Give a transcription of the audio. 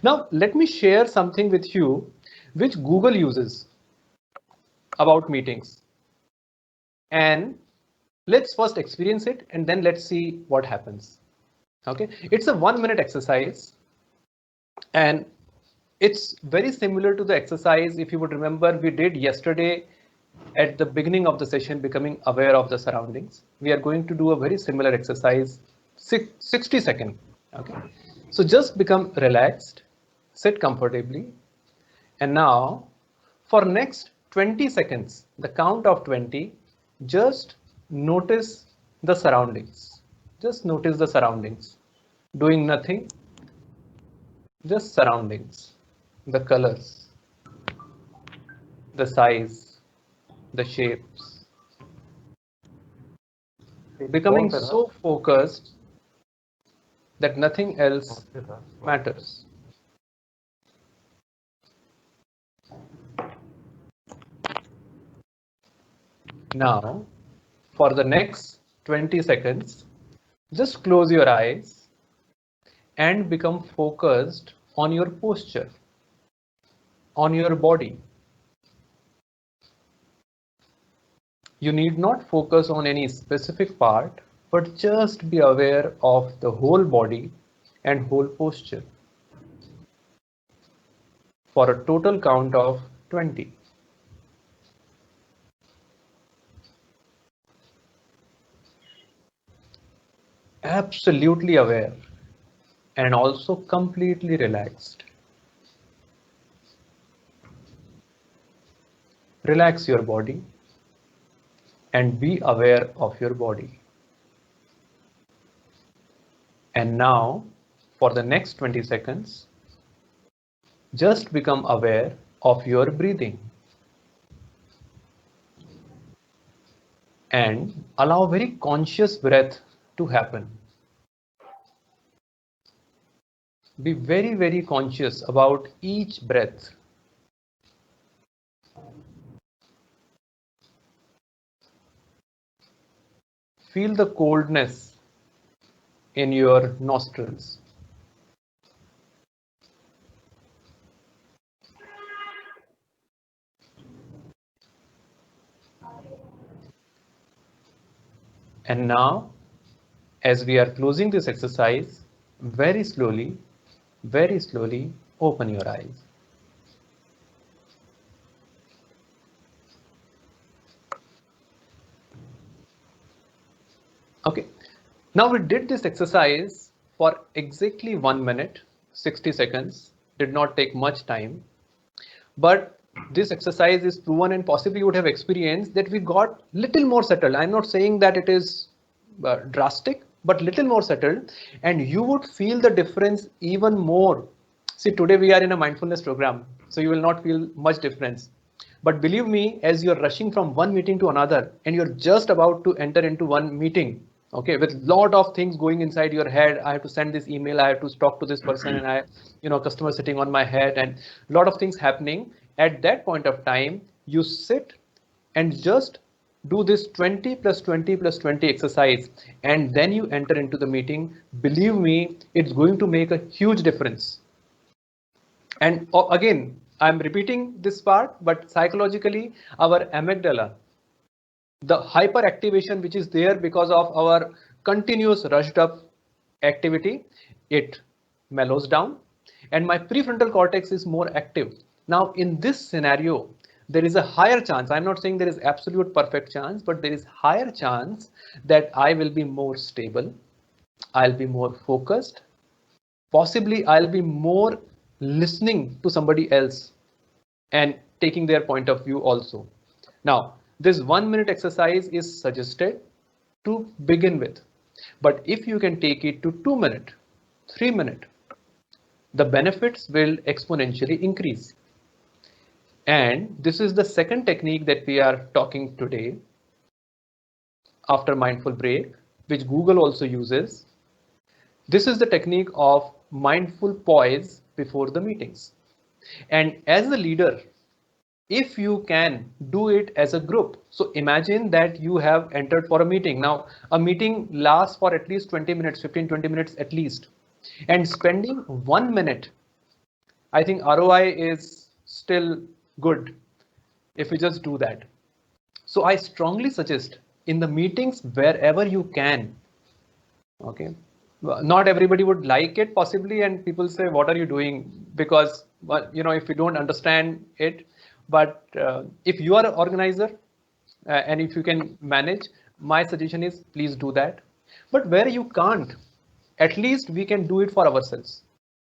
Now, let me share something with you which Google uses about meetings. And let's first experience it and then let's see what happens. Okay, it's a 1 minute exercise and it's very similar to the exercise, if you would remember, we did yesterday at the beginning of the session, becoming aware of the surroundings. We are going to do a very similar exercise, 60 seconds. Okay, so just become relaxed, sit comfortably, and now for next 20 seconds, the count of 20, just notice the surroundings. Just notice the surroundings. Doing nothing, just surroundings, the colors, the size, the shapes, becoming so focused that nothing else matters. Now, for the next 20 seconds, just close your eyes and become focused on your posture, on your body. You need not focus on any specific part, but just be aware of the whole body and whole posture for a total count of 20. Absolutely aware and also completely relaxed. Relax your body and be aware of your body. And now, for the next 20 seconds, just become aware of your breathing and allow very conscious breath to happen. Be very, very conscious about each breath. Feel the coldness in your nostrils. And now, as we are closing this exercise, very slowly open your eyes. Okay, now we did this exercise for exactly 1 minute, 60 seconds, did not take much time. But this exercise is proven and possibly you would have experienced that we got little more settled. I'm not saying that it is drastic, but little more settled, and you would feel the difference even more. See, today we are in a mindfulness program, so you will not feel much difference. But believe me, as you're rushing from one meeting to another and you're just about to enter into one meeting, okay, with lot of things going inside your head, I have to send this email, I have to talk to this person, and customer sitting on my head, and a lot of things happening. At that point of time, you sit and just do this 20 plus 20 plus 20 exercise, and then you enter into the meeting. Believe me, it's going to make a huge difference. And again, I'm repeating this part, but psychologically, our amygdala, the hyperactivation which is there because of our continuous rushed up activity, it mellows down, and my prefrontal cortex is more active. Now, in this scenario, there is a higher chance, I'm not saying there is absolute perfect chance, but there is higher chance that I will be more stable, I'll be more focused, possibly I'll be more listening to somebody else and taking their point of view also. Now, this 1 minute exercise is suggested to begin with, but if you can take it to 2 minutes, 3 minutes, the benefits will exponentially increase. And this is the second technique that we are talking today after mindful break, which Google also uses. This is the technique of mindful poise before the meetings. And as a leader, if you can do it as a group, so imagine that you have entered for a meeting. Now, a meeting lasts for at least 20 minutes, 15, 20 minutes at least. And spending 1 minute I think ROI is still good if you just do that. So I strongly suggest in the meetings wherever you can. Okay. Not everybody would like it possibly, and people say, "What are you doing?" Because, well, if you don't understand it, but if you are an organizer and if you can manage, my suggestion is please do that. But where you can't, at least we can do it for ourselves.